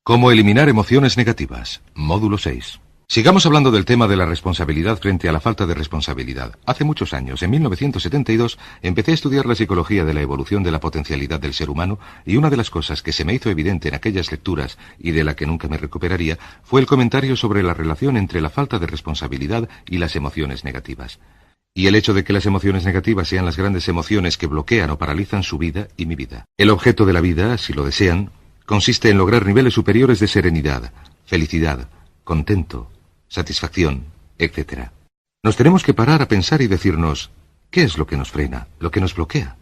Cómo eliminar emociones negativas. Módulo 6. Sigamos hablando del tema de la responsabilidad frente a la falta de responsabilidad. Hace muchos años, en 1972, empecé a estudiar la psicología de la evolución de la potencialidad del ser humano, y una de las cosas que se me hizo evidente en aquellas lecturas, y de la que nunca me recuperaría, fue el comentario sobre la relación entre la falta de responsabilidad y las emociones negativas. Y el hecho de que las emociones negativas sean las grandes emociones que bloquean o paralizan su vida y mi vida. El objeto de la vida, si lo desean, consiste en lograr niveles superiores de serenidad, felicidad, contento, satisfacción, etc. Nos tenemos que parar a pensar y decirnos, ¿qué es lo que nos frena, lo que nos bloquea?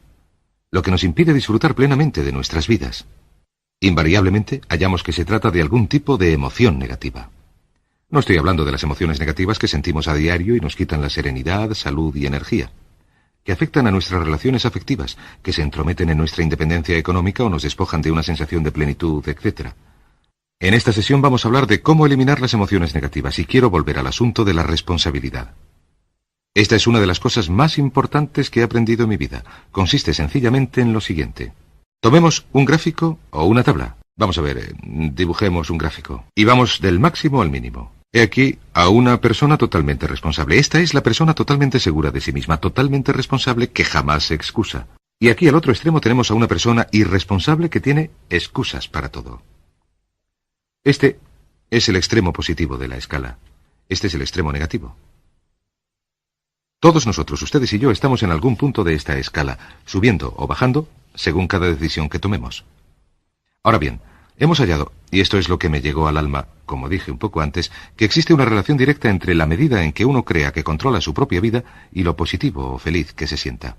Lo que nos impide disfrutar plenamente de nuestras vidas. Invariablemente hallamos que se trata de algún tipo de emoción negativa. No estoy hablando de las emociones negativas que sentimos a diario y nos quitan la serenidad, salud y energía, que afectan a nuestras relaciones afectivas, que se entrometen en nuestra independencia económica o nos despojan de una sensación de plenitud, etc. En esta sesión vamos a hablar de cómo eliminar las emociones negativas y quiero volver al asunto de la responsabilidad. Esta es una de las cosas más importantes que he aprendido en mi vida. Consiste sencillamente en lo siguiente. Tomemos un gráfico o una tabla. Vamos a ver, dibujemos un gráfico. Y vamos del máximo al mínimo. He aquí a una persona totalmente responsable. Esta es la persona totalmente segura de sí misma, totalmente responsable, que jamás se excusa. Y aquí al otro extremo tenemos a una persona irresponsable que tiene excusas para todo. Este es el extremo positivo de la escala. Este es el extremo negativo. Todos nosotros, ustedes y yo, estamos en algún punto de esta escala, subiendo o bajando, según cada decisión que tomemos. Ahora bien, hemos hallado, y esto es lo que me llegó al alma, como dije un poco antes, que existe una relación directa entre la medida en que uno crea que controla su propia vida y lo positivo o feliz que se sienta.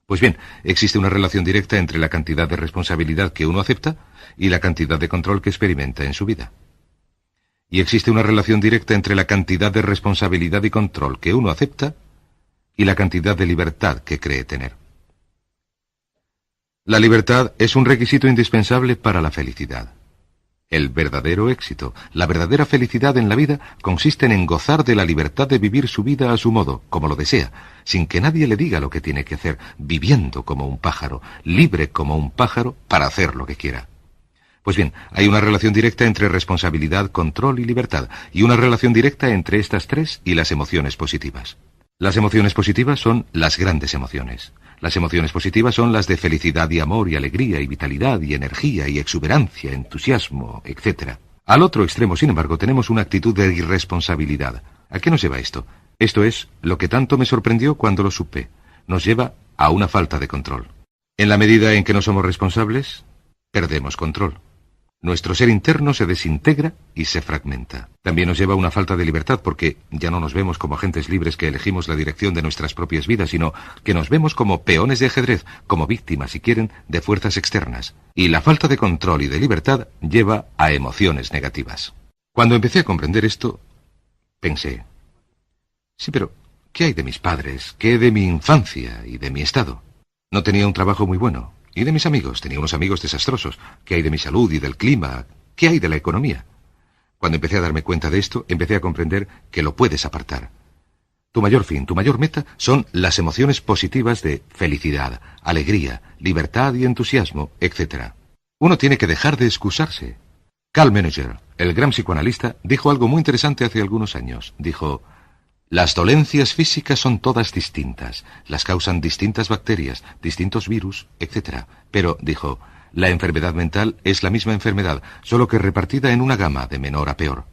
Pues bien, existe una relación directa entre la cantidad de responsabilidad que uno acepta y la cantidad de control que experimenta en su vida. Y existe una relación directa entre la cantidad de responsabilidad y control que uno acepta y la cantidad de libertad que cree tener. La libertad es un requisito indispensable para la felicidad. El verdadero éxito, la verdadera felicidad en la vida consiste en gozar de la libertad de vivir su vida a su modo, como lo desea, sin que nadie le diga lo que tiene que hacer, viviendo como un pájaro, libre como un pájaro para hacer lo que quiera. Pues bien, hay una relación directa entre responsabilidad, control y libertad, y una relación directa entre estas tres y las emociones positivas. Las emociones positivas son las grandes emociones. Las emociones positivas son las de felicidad y amor y alegría y vitalidad y energía y exuberancia, entusiasmo, etc. Al otro extremo, sin embargo, tenemos una actitud de irresponsabilidad. ¿A qué nos lleva esto? Esto es lo que tanto me sorprendió cuando lo supe. Nos lleva a una falta de control. En la medida en que no somos responsables, perdemos control. Nuestro ser interno se desintegra y se fragmenta. También nos lleva a una falta de libertad porque ya no nos vemos como agentes libres que elegimos la dirección de nuestras propias vidas, sino que nos vemos como peones de ajedrez, como víctimas, si quieren, de fuerzas externas. Y la falta de control y de libertad lleva a emociones negativas. Cuando empecé a comprender esto, pensé, sí, pero ¿qué hay de mis padres? ¿Qué de mi infancia y de mi estado? No tenía un trabajo muy bueno. ¿Y de mis amigos? Tenía unos amigos desastrosos. ¿Qué hay de mi salud y del clima? ¿Qué hay de la economía? Cuando empecé a darme cuenta de esto, empecé a comprender que lo puedes apartar. Tu mayor fin, tu mayor meta son las emociones positivas de felicidad, alegría, libertad y entusiasmo, etc. Uno tiene que dejar de excusarse. Carl Menninger, el gran psicoanalista, dijo algo muy interesante hace algunos años. Dijo: las dolencias físicas son todas distintas, las causan distintas bacterias, distintos virus, etc. Pero, dijo, la enfermedad mental es la misma enfermedad, solo que repartida en una gama de menor a peor.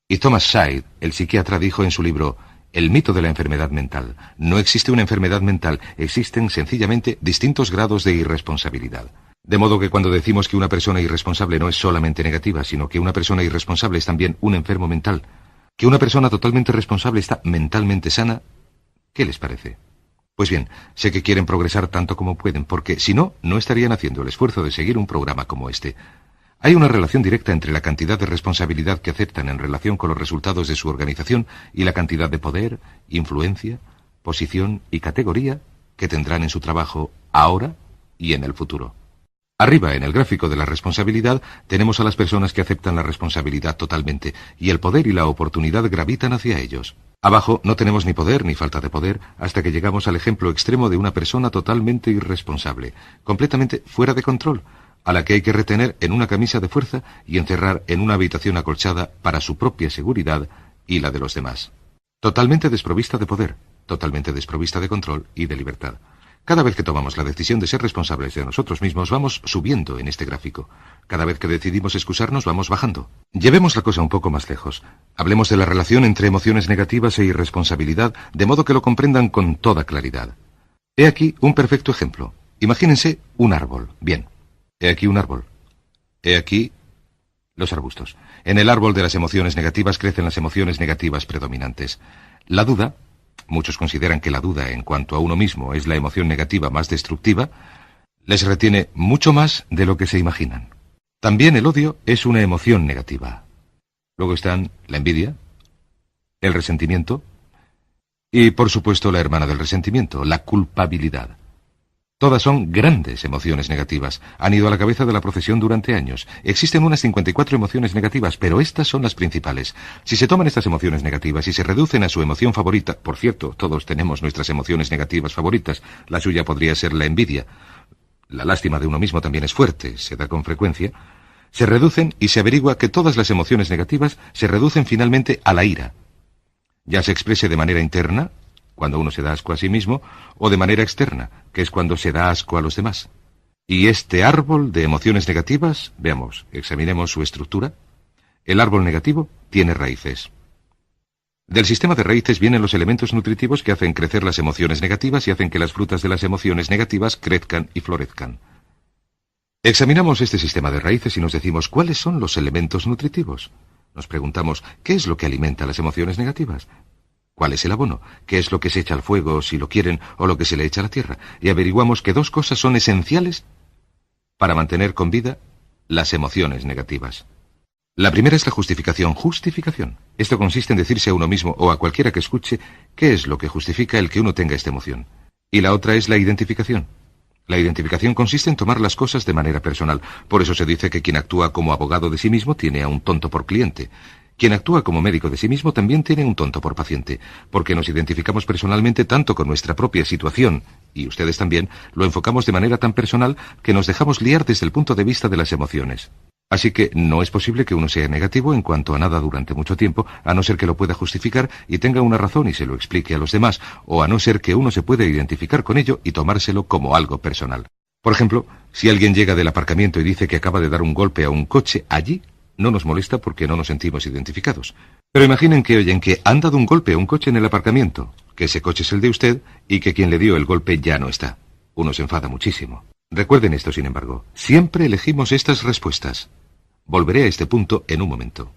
Y Thomas Side, el psiquiatra, dijo en su libro El mito de la enfermedad mental: no existe una enfermedad mental, existen sencillamente distintos grados de irresponsabilidad. De modo que cuando decimos que una persona irresponsable no es solamente negativa, sino que una persona irresponsable es también un enfermo mental, que una persona totalmente responsable está mentalmente sana, ¿qué les parece? Pues bien, sé que quieren progresar tanto como pueden, porque si no, no estarían haciendo el esfuerzo de seguir un programa como este. Hay una relación directa entre la cantidad de responsabilidad que aceptan en relación con los resultados de su organización y la cantidad de poder, influencia, posición y categoría que tendrán en su trabajo ahora y en el futuro. Arriba, en el gráfico de la responsabilidad, tenemos a las personas que aceptan la responsabilidad totalmente, y el poder y la oportunidad gravitan hacia ellos. Abajo no tenemos ni poder ni falta de poder, hasta que llegamos al ejemplo extremo de una persona totalmente irresponsable, completamente fuera de control, a la que hay que retener en una camisa de fuerza y encerrar en una habitación acolchada para su propia seguridad y la de los demás. Totalmente desprovista de poder, totalmente desprovista de control y de libertad. Cada vez que tomamos la decisión de ser responsables de nosotros mismos, vamos subiendo en este gráfico. Cada vez que decidimos excusarnos, vamos bajando. Llevemos la cosa un poco más lejos. Hablemos de la relación entre emociones negativas e irresponsabilidad, de modo que lo comprendan con toda claridad. He aquí un perfecto ejemplo. Imagínense un árbol. Bien. He aquí un árbol. He aquí los arbustos. En el árbol de las emociones negativas crecen las emociones negativas predominantes. La duda, muchos consideran que la duda en cuanto a uno mismo es la emoción negativa más destructiva, les retiene mucho más de lo que se imaginan. También el odio es una emoción negativa. Luego están la envidia, el resentimiento y, por supuesto, la hermana del resentimiento, la culpabilidad. Todas son grandes emociones negativas. Han ido a la cabeza de la procesión durante años. Existen unas 54 emociones negativas, pero estas son las principales. Si se toman estas emociones negativas y se reducen a su emoción favorita, por cierto, todos tenemos nuestras emociones negativas favoritas, la suya podría ser la envidia. La lástima de uno mismo también es fuerte, se da con frecuencia. Se reducen y se averigua que todas las emociones negativas se reducen finalmente a la ira. Ya se exprese de manera interna, cuando uno se da asco a sí mismo, o de manera externa, que es cuando se da asco a los demás. Y este árbol de emociones negativas, veamos, examinemos su estructura. El árbol negativo tiene raíces. Del sistema de raíces vienen los elementos nutritivos que hacen crecer las emociones negativas y hacen que las frutas de las emociones negativas crezcan y florezcan. Examinamos este sistema de raíces y nos decimos, ¿cuáles son los elementos nutritivos? Nos preguntamos, ¿qué es lo que alimenta las emociones negativas? ¿Cuál es el abono? ¿Qué es lo que se echa al fuego, si lo quieren, o lo que se le echa a la tierra? Y averiguamos que dos cosas son esenciales para mantener con vida las emociones negativas. La primera es la justificación. Justificación. Esto consiste en decirse a uno mismo o a cualquiera que escuche qué es lo que justifica el que uno tenga esta emoción. Y la otra es la identificación. La identificación consiste en tomar las cosas de manera personal. Por eso se dice que quien actúa como abogado de sí mismo tiene a un tonto por cliente. Quien actúa como médico de sí mismo también tiene un tonto por paciente, porque nos identificamos personalmente tanto con nuestra propia situación, y ustedes también, lo enfocamos de manera tan personal que nos dejamos liar desde el punto de vista de las emociones. Así que no es posible que uno sea negativo en cuanto a nada durante mucho tiempo, a no ser que lo pueda justificar y tenga una razón y se lo explique a los demás, o a no ser que uno se pueda identificar con ello y tomárselo como algo personal. Por ejemplo, si alguien llega del aparcamiento y dice que acaba de dar un golpe a un coche allí, no nos molesta porque no nos sentimos identificados. Pero imaginen que oyen que han dado un golpe a un coche en el aparcamiento, que ese coche es el de usted y que quien le dio el golpe ya no está. Uno se enfada muchísimo. Recuerden esto, sin embargo. Siempre elegimos estas respuestas. Volveré a este punto en un momento.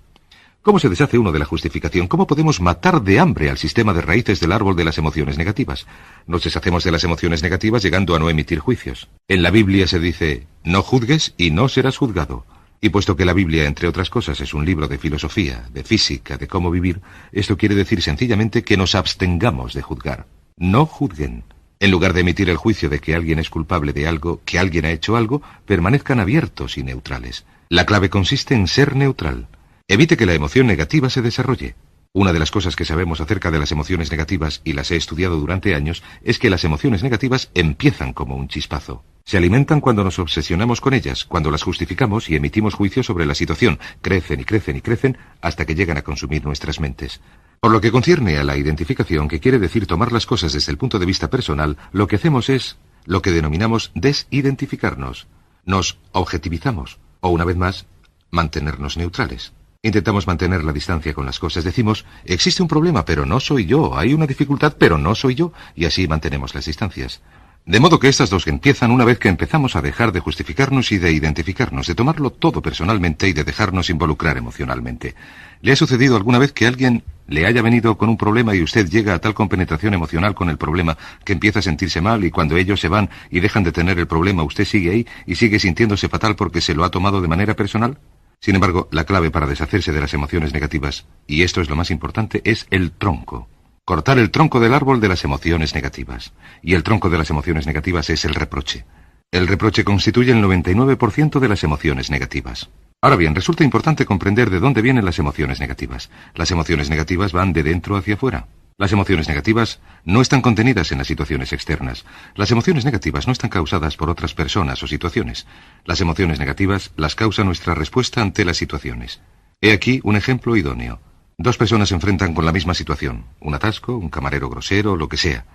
¿Cómo se deshace uno de la justificación? ¿Cómo podemos matar de hambre al sistema de raíces del árbol de las emociones negativas? Nos deshacemos de las emociones negativas llegando a no emitir juicios. En la Biblia se dice, no juzgues y no serás juzgado. Y puesto que la Biblia, entre otras cosas, es un libro de filosofía, de física, de cómo vivir, esto quiere decir sencillamente que nos abstengamos de juzgar. No juzguen. En lugar de emitir el juicio de que alguien es culpable de algo, que alguien ha hecho algo, permanezcan abiertos y neutrales. La clave consiste en ser neutral. Evite que la emoción negativa se desarrolle. Una de las cosas que sabemos acerca de las emociones negativas, y las he estudiado durante años, es que las emociones negativas empiezan como un chispazo. Se alimentan cuando nos obsesionamos con ellas, cuando las justificamos y emitimos juicios sobre la situación. Crecen y crecen y crecen hasta que llegan a consumir nuestras mentes. Por lo que concierne a la identificación, que quiere decir tomar las cosas desde el punto de vista personal, lo que hacemos es lo que denominamos desidentificarnos. Nos objetivizamos, o una vez más, mantenernos neutrales. Intentamos mantener la distancia con las cosas. Decimos, existe un problema, pero no soy yo. Hay una dificultad, pero no soy yo. Y así mantenemos las distancias. De modo que estas dos empiezan una vez que empezamos a dejar de justificarnos y de identificarnos, de tomarlo todo personalmente y de dejarnos involucrar emocionalmente. ¿Le ha sucedido alguna vez que alguien le haya venido con un problema y usted llega a tal compenetración emocional con el problema que empieza a sentirse mal y cuando ellos se van y dejan de tener el problema, usted sigue ahí y sigue sintiéndose fatal porque se lo ha tomado de manera personal? Sin embargo, la clave para deshacerse de las emociones negativas, y esto es lo más importante, es el tronco. Cortar el tronco del árbol de las emociones negativas. Y el tronco de las emociones negativas es el reproche. El reproche constituye el 99% de las emociones negativas. Ahora bien, resulta importante comprender de dónde vienen las emociones negativas. Las emociones negativas van de dentro hacia afuera. Las emociones negativas no están contenidas en las situaciones externas. Las emociones negativas no están causadas por otras personas o situaciones. Las emociones negativas las causa nuestra respuesta ante las situaciones. He aquí un ejemplo idóneo. Dos personas se enfrentan con la misma situación, un atasco, un camarero grosero, lo que sea,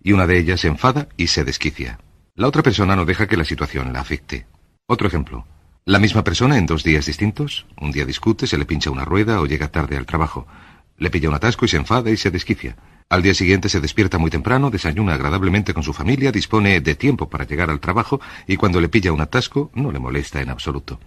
y una de ellas se enfada y se desquicia. La otra persona no deja que la situación la afecte. Otro ejemplo. La misma persona en 2 días distintos, un día discute, se le pincha una rueda o llega tarde al trabajo. Le pilla un atasco y se enfada y se desquicia. Al día siguiente se despierta muy temprano, desayuna agradablemente con su familia, dispone de tiempo para llegar al trabajo y cuando le pilla un atasco no le molesta en absoluto.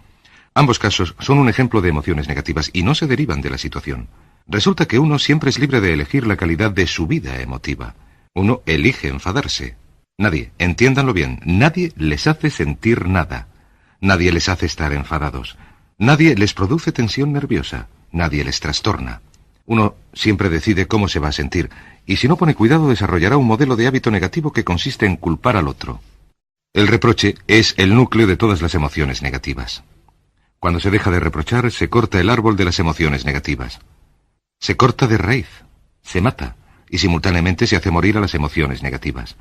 Ambos casos son un ejemplo de emociones negativas y no se derivan de la situación. Resulta que uno siempre es libre de elegir la calidad de su vida emotiva. Uno elige enfadarse. Nadie, entiéndanlo bien, nadie les hace sentir nada. Nadie les hace estar enfadados. Nadie les produce tensión nerviosa. Nadie les trastorna. Uno siempre decide cómo se va a sentir, y si no pone cuidado desarrollará un modelo de hábito negativo que consiste en culpar al otro. El reproche es el núcleo de todas las emociones negativas. Cuando se deja de reprochar, se corta el árbol de las emociones negativas. Se corta de raíz, se mata, y simultáneamente se hace morir a las emociones negativas.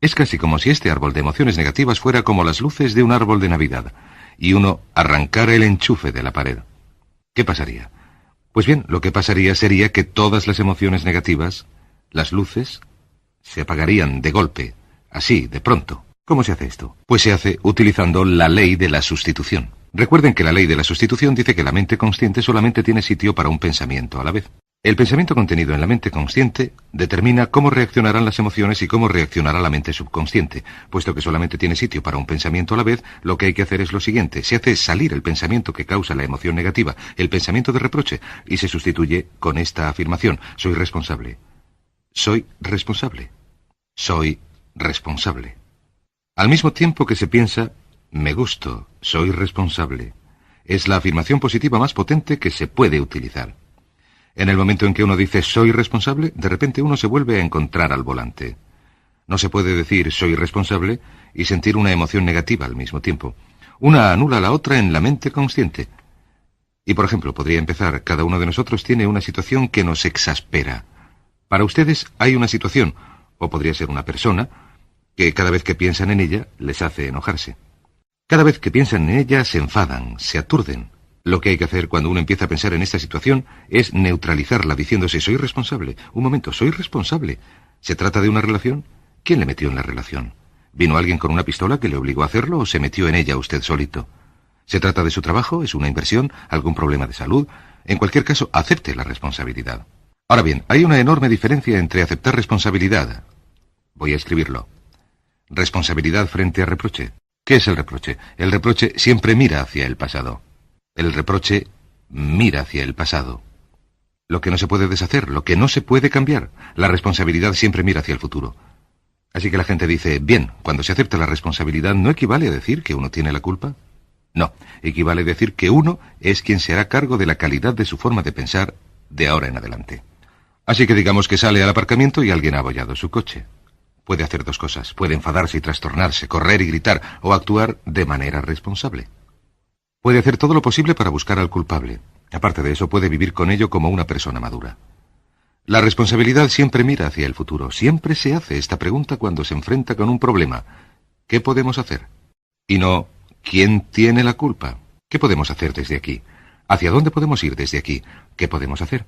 Es casi como si este árbol de emociones negativas fuera como las luces de un árbol de Navidad, y uno arrancara el enchufe de la pared. ¿Qué pasaría? Pues bien, lo que pasaría sería que todas las emociones negativas, las luces, se apagarían de golpe, así, de pronto. ¿Cómo se hace esto? Pues se hace utilizando la ley de la sustitución. Recuerden que la ley de la sustitución dice que la mente consciente solamente tiene sitio para un pensamiento a la vez. El pensamiento contenido en la mente consciente determina cómo reaccionarán las emociones y cómo reaccionará la mente subconsciente. Puesto que solamente tiene sitio para un pensamiento a la vez, lo que hay que hacer es lo siguiente. Se hace salir el pensamiento que causa la emoción negativa, el pensamiento de reproche, y se sustituye con esta afirmación. Soy responsable. Soy responsable. Soy responsable. Al mismo tiempo que se piensa, me gusto, soy responsable. Es la afirmación positiva más potente que se puede utilizar. En el momento en que uno dice soy responsable, de repente uno se vuelve a encontrar al volante. No se puede decir soy responsable y sentir una emoción negativa al mismo tiempo. Una anula a la otra en la mente consciente. Y por ejemplo, podría empezar, cada uno de nosotros tiene una situación que nos exaspera. Para ustedes hay una situación, o podría ser una persona, que cada vez que piensan en ella les hace enojarse. Cada vez que piensan en ella se enfadan, se aturden. Lo que hay que hacer cuando uno empieza a pensar en esta situación es neutralizarla diciéndose soy responsable. Un momento, soy responsable. ¿Se trata de una relación? ¿Quién le metió en la relación? ¿Vino alguien con una pistola que le obligó a hacerlo o se metió en ella usted solito? ¿Se trata de su trabajo? ¿Es una inversión? ¿Algún problema de salud? En cualquier caso, acepte la responsabilidad. Ahora bien, hay una enorme diferencia entre aceptar responsabilidad. Voy a escribirlo. Responsabilidad frente a reproche. ¿Qué es el reproche? El reproche siempre mira hacia el pasado. El reproche mira hacia el pasado. Lo que no se puede deshacer, lo que no se puede cambiar. La responsabilidad siempre mira hacia el futuro. Así que la gente dice, bien, cuando se acepta la responsabilidad, ¿no equivale a decir que uno tiene la culpa? No, equivale a decir que uno es quien se hará cargo de la calidad de su forma de pensar de ahora en adelante. Así que digamos que sale al aparcamiento y alguien ha abollado su coche. Puede hacer dos cosas, puede enfadarse y trastornarse, correr y gritar, o actuar de manera responsable. Puede hacer todo lo posible para buscar al culpable. Aparte de eso, puede vivir con ello como una persona madura. La responsabilidad siempre mira hacia el futuro. Siempre se hace esta pregunta cuando se enfrenta con un problema. ¿Qué podemos hacer? Y no, ¿quién tiene la culpa? ¿Qué podemos hacer desde aquí? ¿Hacia dónde podemos ir desde aquí? ¿Qué podemos hacer?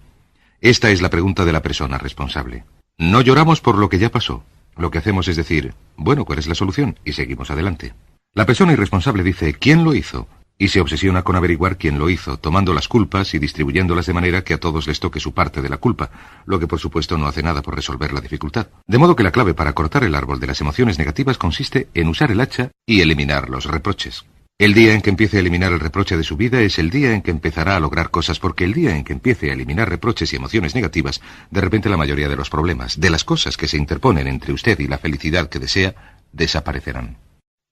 Esta es la pregunta de la persona responsable. No lloramos por lo que ya pasó. Lo que hacemos es decir, bueno, ¿cuál es la solución? Y seguimos adelante. La persona irresponsable dice, ¿quién lo hizo? Y se obsesiona con averiguar quién lo hizo, tomando las culpas y distribuyéndolas de manera que a todos les toque su parte de la culpa, lo que por supuesto no hace nada por resolver la dificultad. De modo que la clave para cortar el árbol de las emociones negativas consiste en usar el hacha y eliminar los reproches. El día en que empiece a eliminar el reproche de su vida es el día en que empezará a lograr cosas, porque el día en que empiece a eliminar reproches y emociones negativas, de repente la mayoría de los problemas, de las cosas que se interponen entre usted y la felicidad que desea, desaparecerán.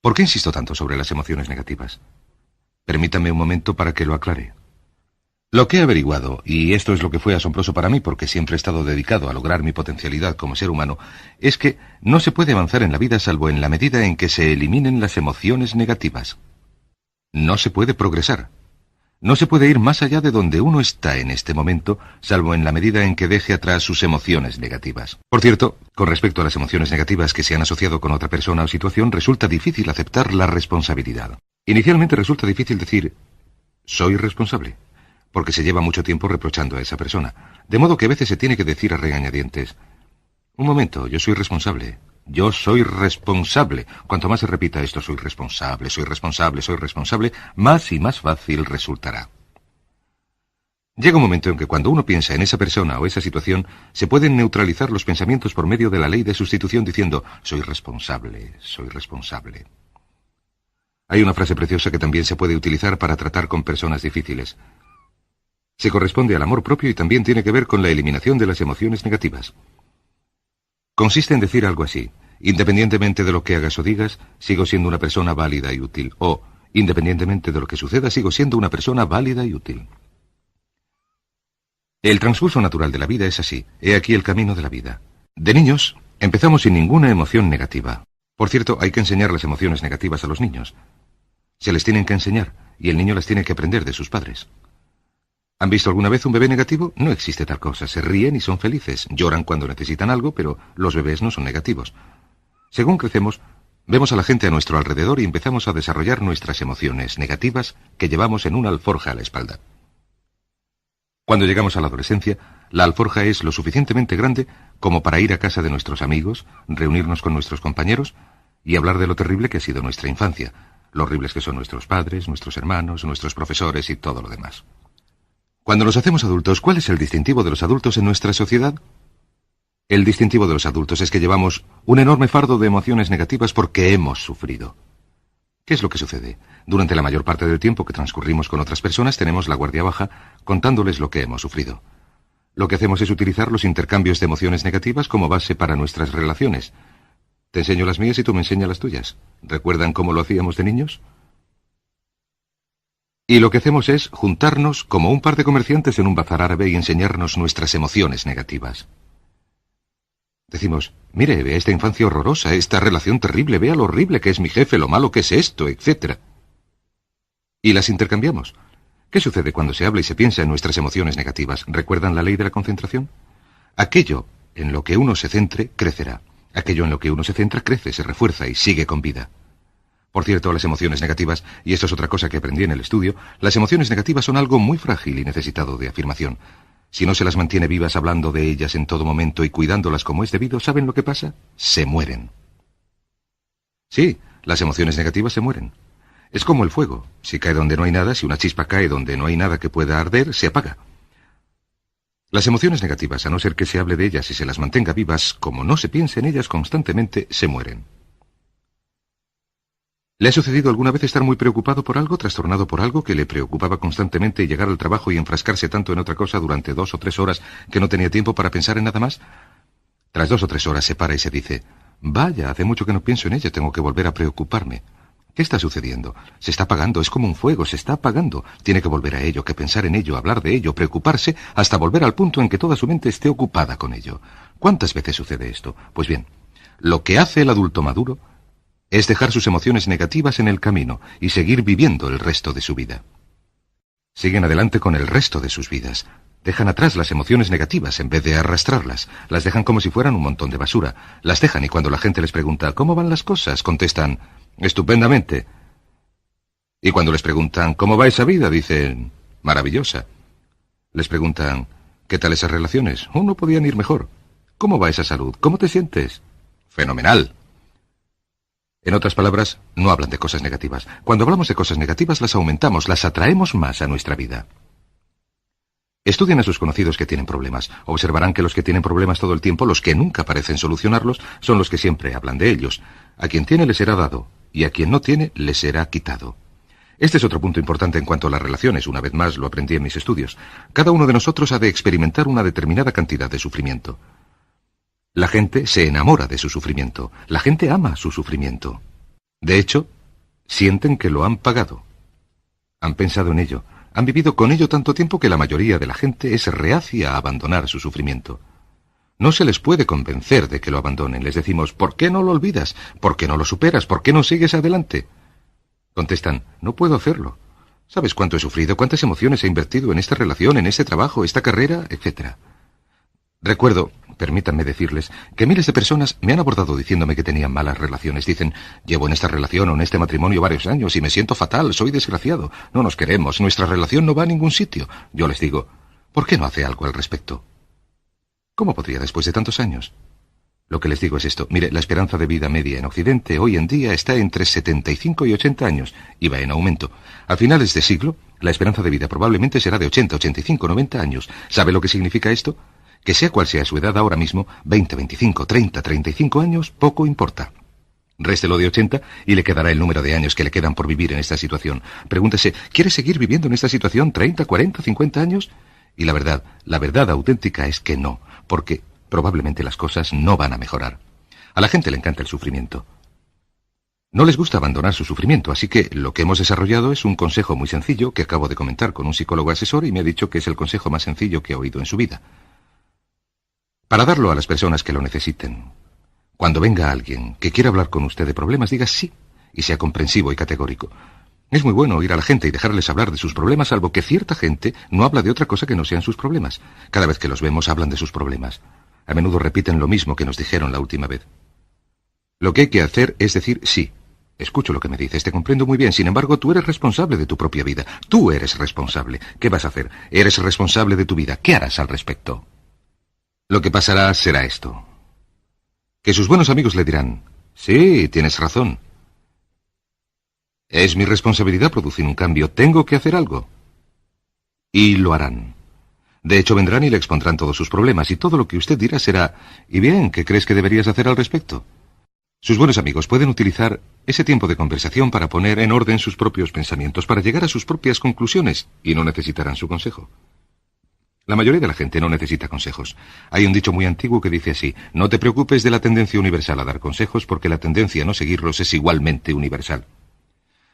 ¿Por qué insisto tanto sobre las emociones negativas? Permítame un momento para que lo aclare. Lo que he averiguado, y esto es lo que fue asombroso para mí porque siempre he estado dedicado a lograr mi potencialidad como ser humano, es que no se puede avanzar en la vida salvo en la medida en que se eliminen las emociones negativas. No se puede progresar. No se puede ir más allá de donde uno está en este momento, salvo en la medida en que deje atrás sus emociones negativas. Por cierto, con respecto a las emociones negativas que se han asociado con otra persona o situación, resulta difícil aceptar la responsabilidad. Inicialmente resulta difícil decir, soy responsable, porque se lleva mucho tiempo reprochando a esa persona, de modo que a veces se tiene que decir a regañadientes, un momento, yo soy responsable. Yo soy responsable. Cuanto más se repita esto, soy responsable, soy responsable, soy responsable, más y más fácil resultará. Llega un momento en que cuando uno piensa en esa persona o esa situación, se pueden neutralizar los pensamientos por medio de la ley de sustitución diciendo, soy responsable, soy responsable. Hay una frase preciosa que también se puede utilizar para tratar con personas difíciles. Se corresponde al amor propio y también tiene que ver con la eliminación de las emociones negativas. Consiste en decir algo así, independientemente de lo que hagas o digas, sigo siendo una persona válida y útil, o, independientemente de lo que suceda, sigo siendo una persona válida y útil. El transcurso natural de la vida es así, he aquí el camino de la vida. De niños, empezamos sin ninguna emoción negativa. Por cierto, hay que enseñar las emociones negativas a los niños. Se les tienen que enseñar, y el niño las tiene que aprender de sus padres. ¿Han visto alguna vez un bebé negativo? No existe tal cosa. Se ríen y son felices. Lloran cuando necesitan algo, pero los bebés no son negativos. Según crecemos, vemos a la gente a nuestro alrededor y empezamos a desarrollar nuestras emociones negativas que llevamos en una alforja a la espalda. Cuando llegamos a la adolescencia, la alforja es lo suficientemente grande como para ir a casa de nuestros amigos, reunirnos con nuestros compañeros y hablar de lo terrible que ha sido nuestra infancia, lo horribles que son nuestros padres, nuestros hermanos, nuestros profesores y todo lo demás. Cuando nos hacemos adultos, ¿cuál es el distintivo de los adultos en nuestra sociedad? El distintivo de los adultos es que llevamos un enorme fardo de emociones negativas porque hemos sufrido. ¿Qué es lo que sucede? Durante la mayor parte del tiempo que transcurrimos con otras personas tenemos la guardia baja contándoles lo que hemos sufrido. Lo que hacemos es utilizar los intercambios de emociones negativas como base para nuestras relaciones. Te enseño las mías y tú me enseñas las tuyas. ¿Recuerdan cómo lo hacíamos de niños? Y lo que hacemos es juntarnos como un par de comerciantes en un bazar árabe y enseñarnos nuestras emociones negativas. Decimos, mire, vea esta infancia horrorosa, esta relación terrible, vea lo horrible que es mi jefe, lo malo que es esto, etc. Y las intercambiamos. ¿Qué sucede cuando se habla y se piensa en nuestras emociones negativas? ¿Recuerdan la ley de la concentración? Aquello en lo que uno se centre, crecerá. Aquello en lo que uno se centra, crece, se refuerza y sigue con vida. Por cierto, las emociones negativas, y esto es otra cosa que aprendí en el estudio, las emociones negativas son algo muy frágil y necesitado de afirmación. Si no se las mantiene vivas hablando de ellas en todo momento y cuidándolas como es debido, ¿saben lo que pasa? Se mueren. Sí, las emociones negativas se mueren. Es como el fuego. Si cae donde no hay nada, si una chispa cae donde no hay nada que pueda arder, se apaga. Las emociones negativas, a no ser que se hable de ellas y se las mantenga vivas, como no se piense en ellas constantemente, se mueren. ¿Le ha sucedido alguna vez estar muy preocupado por algo, trastornado por algo que le preocupaba constantemente y llegar al trabajo y enfrascarse tanto en otra cosa durante 2 o 3 horas que no tenía tiempo para pensar en nada más? Tras 2 o 3 horas se para y se dice, vaya, hace mucho que no pienso en ello, tengo que volver a preocuparme. ¿Qué está sucediendo? Se está apagando, es como un fuego, se está apagando. Tiene que volver a ello, que pensar en ello, hablar de ello, preocuparse, hasta volver al punto en que toda su mente esté ocupada con ello. ¿Cuántas veces sucede esto? Pues bien, lo que hace el adulto maduro es dejar sus emociones negativas en el camino y seguir viviendo el resto de su vida. Siguen adelante con el resto de sus vidas. Dejan atrás las emociones negativas en vez de arrastrarlas. Las dejan como si fueran un montón de basura. Las dejan y cuando la gente les pregunta ¿cómo van las cosas?, contestan estupendamente. Y cuando les preguntan ¿cómo va esa vida?, dicen maravillosa. Les preguntan ¿qué tal esas relaciones? No podían ir mejor. ¿Cómo va esa salud? ¿Cómo te sientes? Fenomenal. En otras palabras, no hablan de cosas negativas. Cuando hablamos de cosas negativas, las aumentamos, las atraemos más a nuestra vida. Estudien a sus conocidos que tienen problemas. Observarán que los que tienen problemas todo el tiempo, los que nunca parecen solucionarlos, son los que siempre hablan de ellos. A quien tiene le será dado, y a quien no tiene le será quitado. Este es otro punto importante en cuanto a las relaciones. Una vez más, lo aprendí en mis estudios. Cada uno de nosotros ha de experimentar una determinada cantidad de sufrimiento. La gente se enamora de su sufrimiento. La gente ama su sufrimiento. De hecho, sienten que lo han pagado. Han pensado en ello. Han vivido con ello tanto tiempo que la mayoría de la gente es reacia a abandonar su sufrimiento. No se les puede convencer de que lo abandonen. Les decimos, ¿por qué no lo olvidas? ¿Por qué no lo superas? ¿Por qué no sigues adelante? Contestan, no puedo hacerlo. ¿Sabes cuánto he sufrido, cuántas emociones he invertido en esta relación, en este trabajo, esta carrera, etcétera? Recuerdo, permítanme decirles, que miles de personas me han abordado diciéndome que tenían malas relaciones. Dicen, llevo en esta relación o en este matrimonio varios años y me siento fatal, soy desgraciado, no nos queremos, nuestra relación no va a ningún sitio. Yo les digo, ¿por qué no hace algo al respecto? ¿Cómo podría después de tantos años? Lo que les digo es esto. Mire, la esperanza de vida media en Occidente hoy en día está entre 75 y 80 años y va en aumento. A finales de siglo, la esperanza de vida probablemente será de 80, 85, 90 años. ¿Sabe lo que significa esto? Que sea cual sea su edad ahora mismo, 20, 25, 30, 35 años, poco importa. Réstelo de 80 y le quedará el número de años que le quedan por vivir en esta situación. Pregúntese, ¿quiere seguir viviendo en esta situación 30, 40, 50 años? Y la verdad auténtica es que no, porque probablemente las cosas no van a mejorar. A la gente le encanta el sufrimiento. No les gusta abandonar su sufrimiento, así que lo que hemos desarrollado es un consejo muy sencillo que acabo de comentar con un psicólogo asesor y me ha dicho que es el consejo más sencillo que ha oído en su vida. Para darlo a las personas que lo necesiten. Cuando venga alguien que quiera hablar con usted de problemas, diga sí, y sea comprensivo y categórico. Es muy bueno oír a la gente y dejarles hablar de sus problemas, salvo que cierta gente no habla de otra cosa que no sean sus problemas. Cada vez que los vemos hablan de sus problemas. A menudo repiten lo mismo que nos dijeron la última vez. Lo que hay que hacer es decir sí. Escucho lo que me dices, te comprendo muy bien. Sin embargo, tú eres responsable de tu propia vida. Tú eres responsable. ¿Qué vas a hacer? Eres responsable de tu vida. ¿Qué harás al respecto? Lo que pasará será esto. Que sus buenos amigos le dirán, sí, tienes razón. Es mi responsabilidad producir un cambio. Tengo que hacer algo. Y lo harán. De hecho, vendrán y le expondrán todos sus problemas, y todo lo que usted dirá será, ¿y bien, qué crees que deberías hacer al respecto? Sus buenos amigos pueden utilizar ese tiempo de conversación para poner en orden sus propios pensamientos, para llegar a sus propias conclusiones, y no necesitarán su consejo. La mayoría de la gente no necesita consejos. Hay un dicho muy antiguo que dice así, no te preocupes de la tendencia universal a dar consejos, porque la tendencia a no seguirlos es igualmente universal.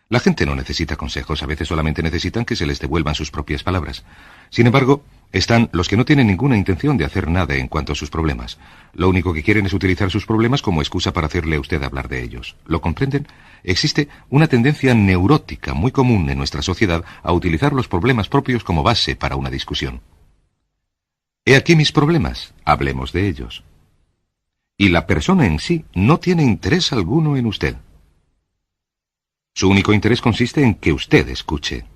La gente no necesita consejos, a veces solamente necesitan que se les devuelvan sus propias palabras. Sin embargo, están los que no tienen ninguna intención de hacer nada en cuanto a sus problemas. Lo único que quieren es utilizar sus problemas como excusa para hacerle a usted hablar de ellos. ¿Lo comprenden? Existe una tendencia neurótica muy común en nuestra sociedad a utilizar los problemas propios como base para una discusión. He aquí mis problemas, hablemos de ellos. Y la persona en sí no tiene interés alguno en usted. Su único interés consiste en que usted escuche.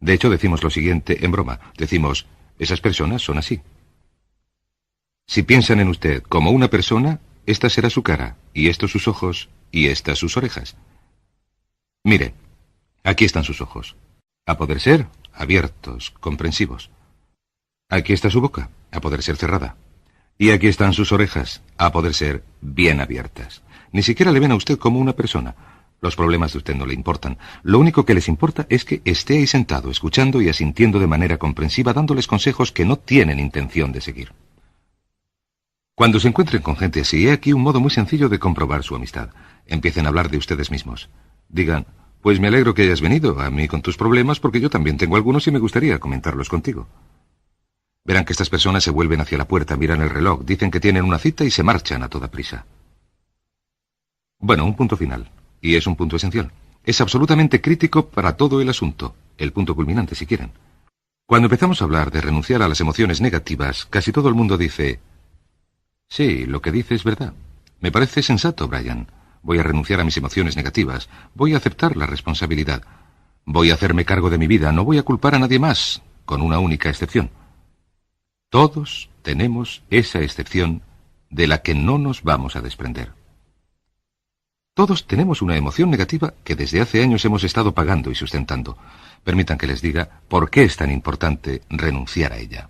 De hecho, decimos lo siguiente en broma. Decimos, esas personas son así. Si piensan en usted como una persona, esta será su cara, y estos sus ojos, y estas sus orejas. Mire, aquí están sus ojos. A poder ser, abiertos, comprensivos. Aquí está su boca, a poder ser cerrada. Y aquí están sus orejas, a poder ser bien abiertas. Ni siquiera le ven a usted como una persona. Los problemas de usted no le importan. Lo único que les importa es que esté ahí sentado, escuchando y asintiendo de manera comprensiva, dándoles consejos que no tienen intención de seguir. Cuando se encuentren con gente así, he aquí un modo muy sencillo de comprobar su amistad. Empiecen a hablar de ustedes mismos. Digan, pues me alegro que hayas venido a mí con tus problemas, porque yo también tengo algunos y me gustaría comentarlos contigo. Verán que estas personas se vuelven hacia la puerta, miran el reloj, dicen que tienen una cita y se marchan a toda prisa. Bueno, un punto final. Y es un punto esencial. Es absolutamente crítico para todo el asunto. El punto culminante, si quieren. Cuando empezamos a hablar de renunciar a las emociones negativas, casi todo el mundo dice, sí, lo que dice es verdad. Me parece sensato, Brian. Voy a renunciar a mis emociones negativas. Voy a aceptar la responsabilidad. Voy a hacerme cargo de mi vida. No voy a culpar a nadie más, con una única excepción. Todos tenemos esa excepción de la que no nos vamos a desprender. Todos tenemos una emoción negativa que desde hace años hemos estado pagando y sustentando. Permitan que les diga por qué es tan importante renunciar a ella.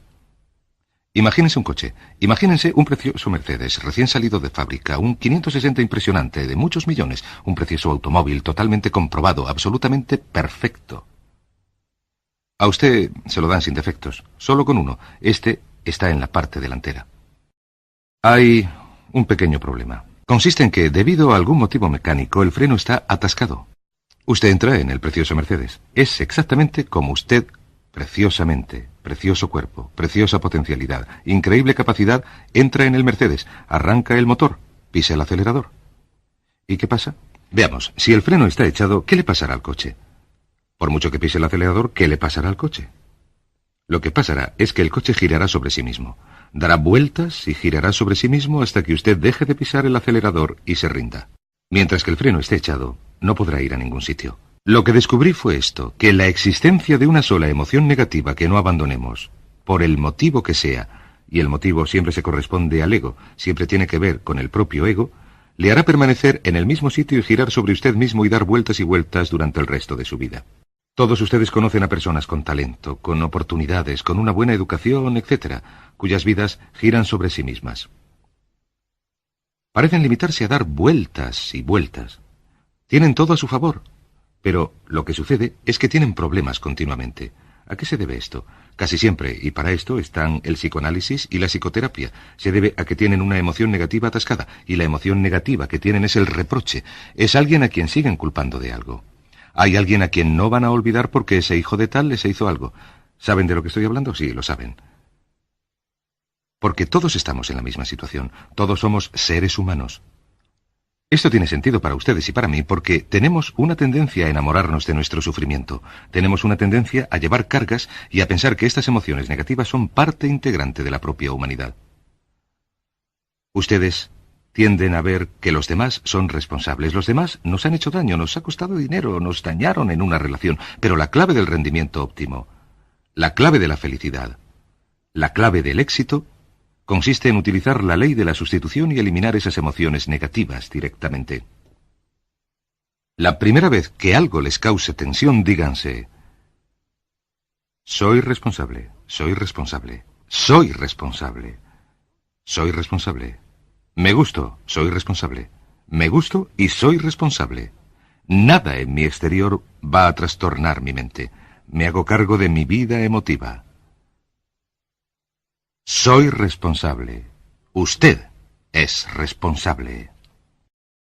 Imagínense un coche. Imagínense un precioso Mercedes recién salido de fábrica, un 560 impresionante de muchos millones, un precioso automóvil totalmente comprobado, absolutamente perfecto. A usted se lo dan sin defectos, solo con uno. Este está en la parte delantera. Hay un pequeño problema. Consiste en que, debido a algún motivo mecánico, el freno está atascado. Usted entra en el precioso Mercedes. Es exactamente como usted, preciosamente, precioso cuerpo, preciosa potencialidad, increíble capacidad, entra en el Mercedes, arranca el motor, pisa el acelerador. ¿Y qué pasa? Veamos, si el freno está echado, ¿qué le pasará al coche? Por mucho que pise el acelerador, ¿qué le pasará al coche? Lo que pasará es que el coche girará sobre sí mismo. Dará vueltas y girará sobre sí mismo hasta que usted deje de pisar el acelerador y se rinda. Mientras que el freno esté echado, no podrá ir a ningún sitio. Lo que descubrí fue esto, que la existencia de una sola emoción negativa que no abandonemos, por el motivo que sea, y el motivo siempre se corresponde al ego, siempre tiene que ver con el propio ego, le hará permanecer en el mismo sitio y girar sobre usted mismo y dar vueltas y vueltas durante el resto de su vida. Todos ustedes conocen a personas con talento, con oportunidades, con una buena educación, etc., cuyas vidas giran sobre sí mismas. Parecen limitarse a dar vueltas y vueltas. Tienen todo a su favor, pero lo que sucede es que tienen problemas continuamente. ¿A qué se debe esto? Casi siempre, y para esto están el psicoanálisis y la psicoterapia, se debe a que tienen una emoción negativa atascada, y la emoción negativa que tienen es el reproche. Es alguien a quien siguen culpando de algo. Hay alguien a quien no van a olvidar porque ese hijo de tal les hizo algo. ¿Saben de lo que estoy hablando? Sí, lo saben. Porque todos estamos en la misma situación. Todos somos seres humanos. Esto tiene sentido para ustedes y para mí porque tenemos una tendencia a enamorarnos de nuestro sufrimiento. Tenemos una tendencia a llevar cargas y a pensar que estas emociones negativas son parte integrante de la propia humanidad. Ustedes tienden a ver que los demás son responsables. Los demás nos han hecho daño, nos ha costado dinero, nos dañaron en una relación. Pero la clave del rendimiento óptimo, la clave de la felicidad, la clave del éxito, consiste en utilizar la ley de la sustitución y eliminar esas emociones negativas directamente. La primera vez que algo les cause tensión, díganse: soy responsable, soy responsable, soy responsable, soy responsable. Me gusto, soy responsable. Me gusto y soy responsable. Nada en mi exterior va a trastornar mi mente. Me hago cargo de mi vida emotiva. Soy responsable. Usted es responsable.